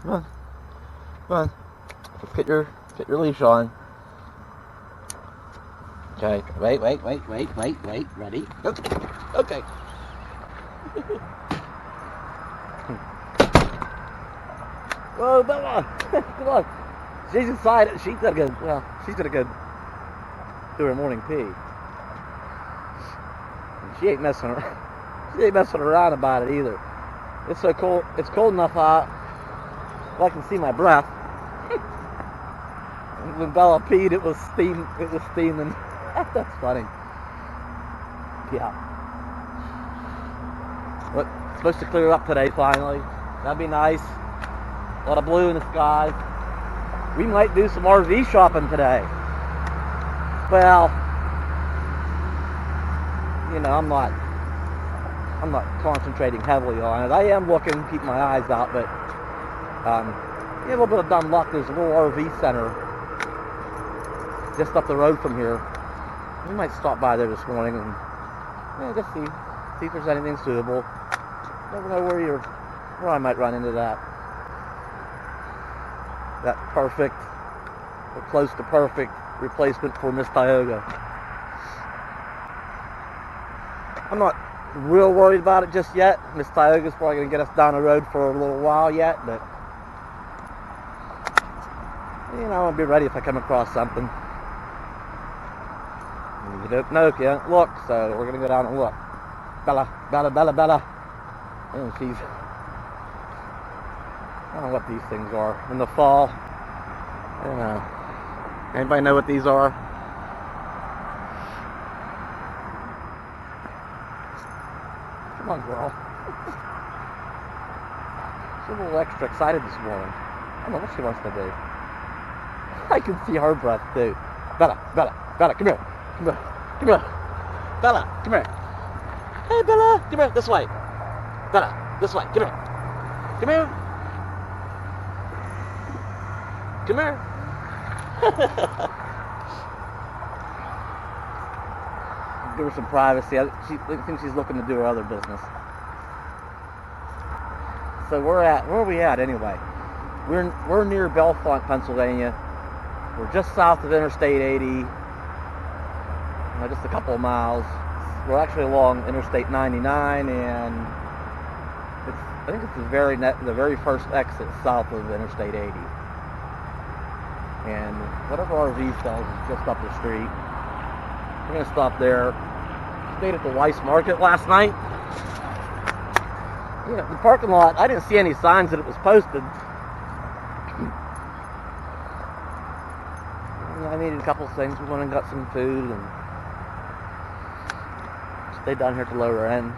Come on. Come on. Let's get your leash on. Okay. Wait. Ready? Go. Okay. Whoa, Bella! Come on. She's inside it. She's gonna go. Well, she's gonna go do her morning pee. And she ain't messing around. She ain't messing around about it either. It's so cold. It's cold enough out. I can see my breath. When Bella peed, it was steam. It was steaming. That's funny. Yeah. But it's supposed to clear up today finally. That'd be nice. A lot of blue in the sky. We might do some RV shopping today. Well, you know, I'm not concentrating heavily on it. I am looking, keep my eyes out, but yeah, a little bit of dumb luck. There's a little RV center just up the road from here. We might stop by there this morning and just see if there's anything suitable. Never know where I might run into that perfect or close to perfect replacement for Miss Tioga. I'm not real worried about it just yet. Miss Tioga's probably going to get us down the road for a little while yet, but you know, I'll be ready if I come across something. You don't know, can't look, so we're going to go down and look. Bella. And she's, I don't know what these things are. In the fall, I don't know. Anybody know what these are? Come on, girl. She's a little extra excited this morning. I don't know what she wants to do. I can see her breath too. Bella, come here. Bella, come here. Hey, Bella, come here, this way. Bella, this way, come here. Come here. Give her some privacy. I think she's looking to do her other business. So where are we at anyway? We're near Bellefonte, Pennsylvania. We're just south of Interstate 80. Just a couple of miles. We're actually along Interstate 99, and I think it's the very first exit south of Interstate 80. And whatever RV sells is just up the street. We're gonna stop there. Stayed at the Weiss Market last night. Yeah, the parking lot, I didn't see any signs that it was posted. I needed a couple of things. We went and got some food and stayed down here at the lower end.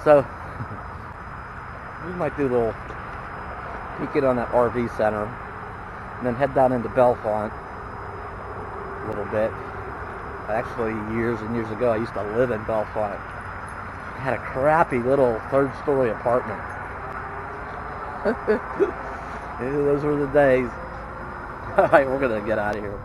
So we might do a little peek in on that RV center and then head down into Bellefonte a little bit. Actually, years and years ago, I used to live in Bellefonte. I had a crappy little third-story apartment. Those were the days. All right, we're gonna get out of here.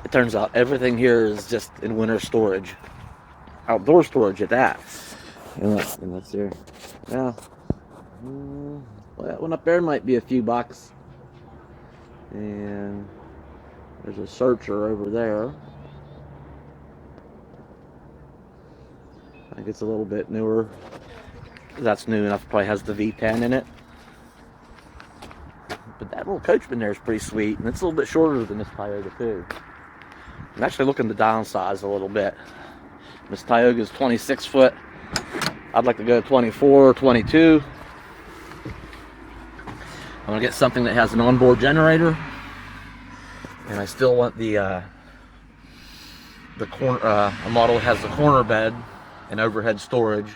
It turns out everything here is just in winter storage. Outdoor storage at that. And that's there. Yeah. Well, that one up there might be a few bucks. And there's a searcher over there. I think it's a little bit newer. That's new enough. It probably has the V10 in it. But that little Coachman there is pretty sweet. And it's a little bit shorter than this Tioga too. I'm actually looking to downsize a little bit. Miss Tioga's 26 foot. I'd like to go 24 or 22. I'm gonna get something that has an onboard generator, and I still want the corner. A model that has the corner bed and overhead storage,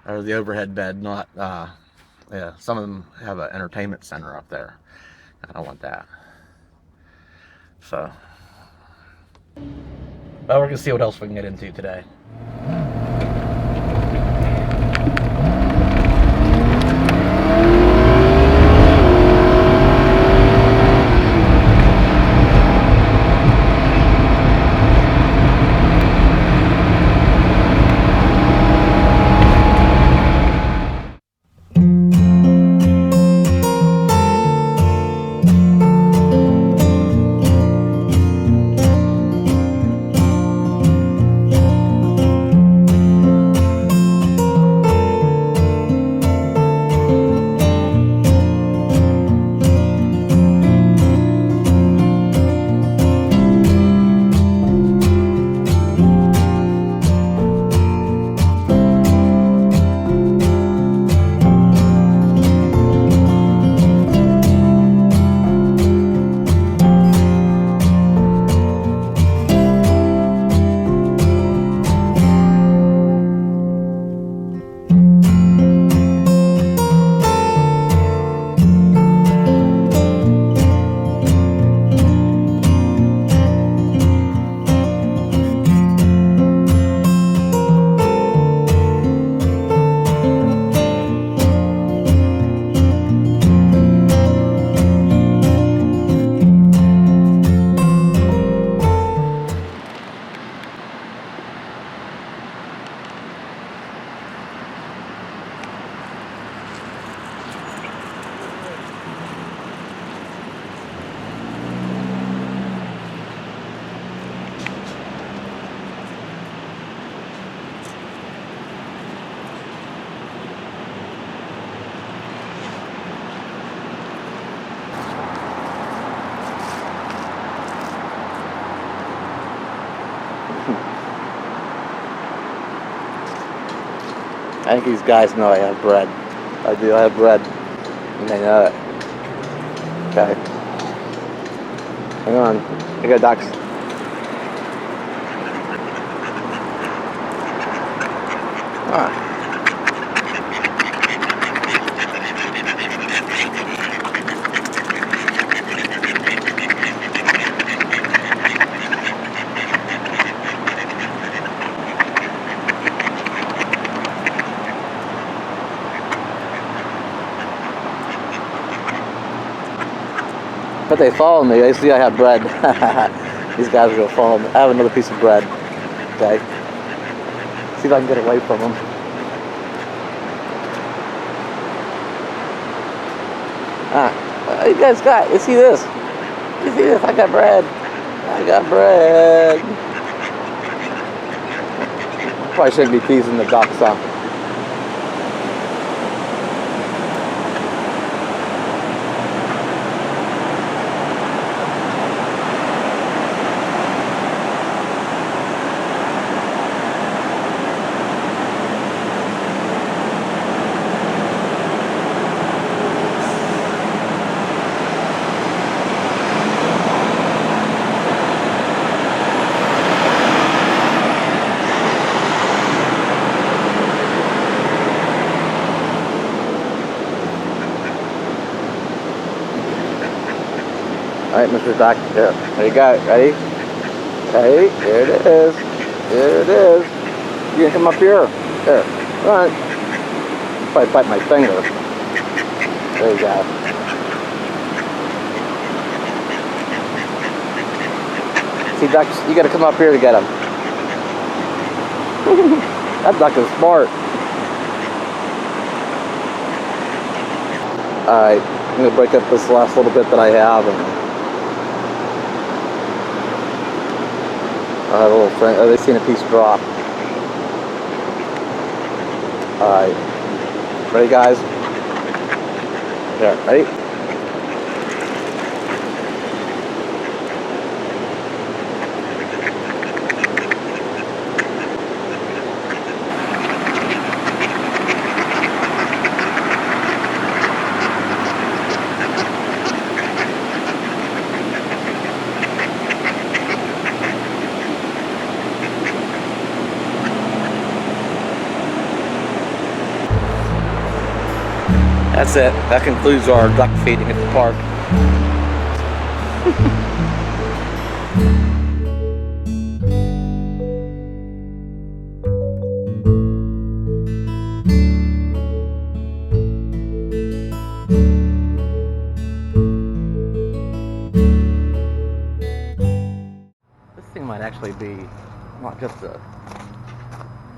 or the overhead bed. Not yeah. Some of them have an entertainment center up there. I don't want that. So, well, we're gonna see what else we can get into today. I think these guys know I have bread. I do, I have bread. And they know it. Okay. Hang on. I got ducks. Ah. But they follow me. They see I have bread. These guys are gonna follow me. I have another piece of bread. Okay. See if I can get away from them. You guys got. You see this? You see this? I got bread. I got bread. Probably shouldn't be teasing the ducks, huh? Alright, Mr. Doc, there you go. Ready? Ready? There it is. There it is. You can come up here. There. Run. Probably bite my finger. There you go. See, ducks, you gotta come up here to get them. That duck is smart. Alright, I'm gonna break up this last little bit that I have and I have a little friend. Oh, they've seen a piece drop. Alright. Ready, guys? Yeah, ready? That's it. That concludes our duck feeding at the park. This thing might actually be not just a...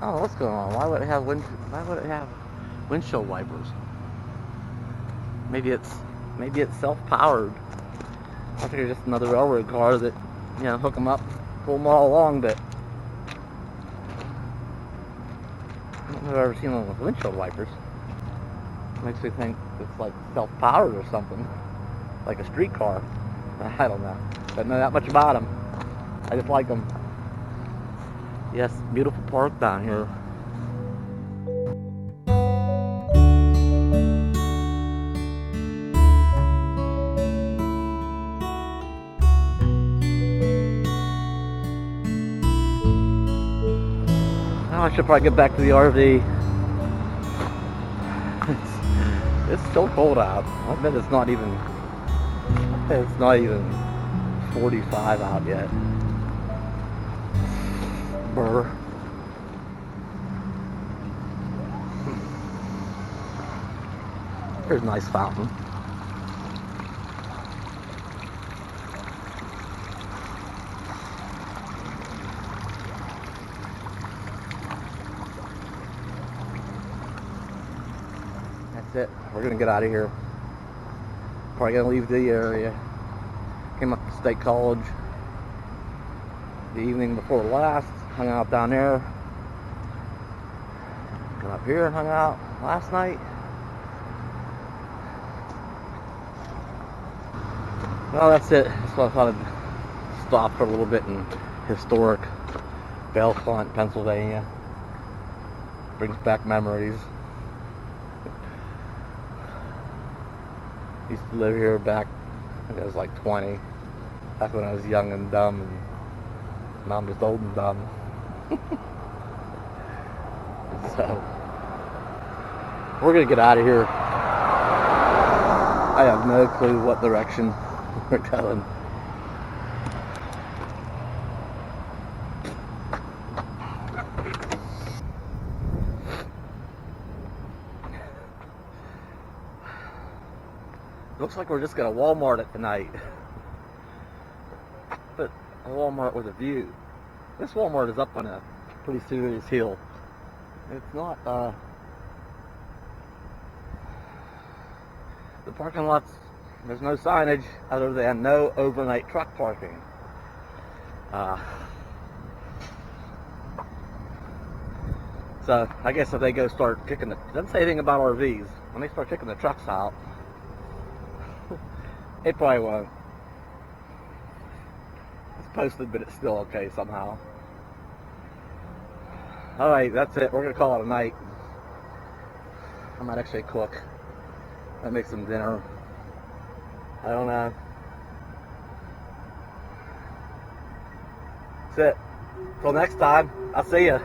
I don't know what's going on. Why would it have windshield wipers? Maybe it's self-powered. I figure just another railroad car that, you know, hook them up, pull them all along, but I don't know if I've ever seen one with windshield wipers. Makes me think it's like self-powered or something, like a streetcar. I don't know. Don't know that much about them. I just like them. Yes, beautiful park down here. Now I should probably get back to the RV. It's still cold out. I bet it's not even 45 out yet. Brr. There's a nice fountain. That's it. We're gonna get out of here. Probably gonna leave the area. Came up to State College the evening before last. Hung out down there. Got up here and hung out last night. Well, that's it. So I thought I'd stop for a little bit in historic Bellefonte, Pennsylvania. Brings back memories. Used to live here back, I think I was like 20. Back when I was young and dumb, and now I'm just old and dumb. So, we're gonna get out of here. I have no clue what direction we're going. Looks like we're just gonna Walmart it tonight. But a Walmart with a view. This Walmart is up on a pretty serious hill. It's not, the parking lots, there's no signage other than no overnight truck parking. So I guess if they go start kicking it doesn't say anything about RVs. When they start kicking the trucks out, it probably won't. It's posted, but it's still okay somehow. Alright, that's it. We're gonna call it a night. I might actually cook. Might make some dinner. I don't know. That's it. Till next time, I'll see ya.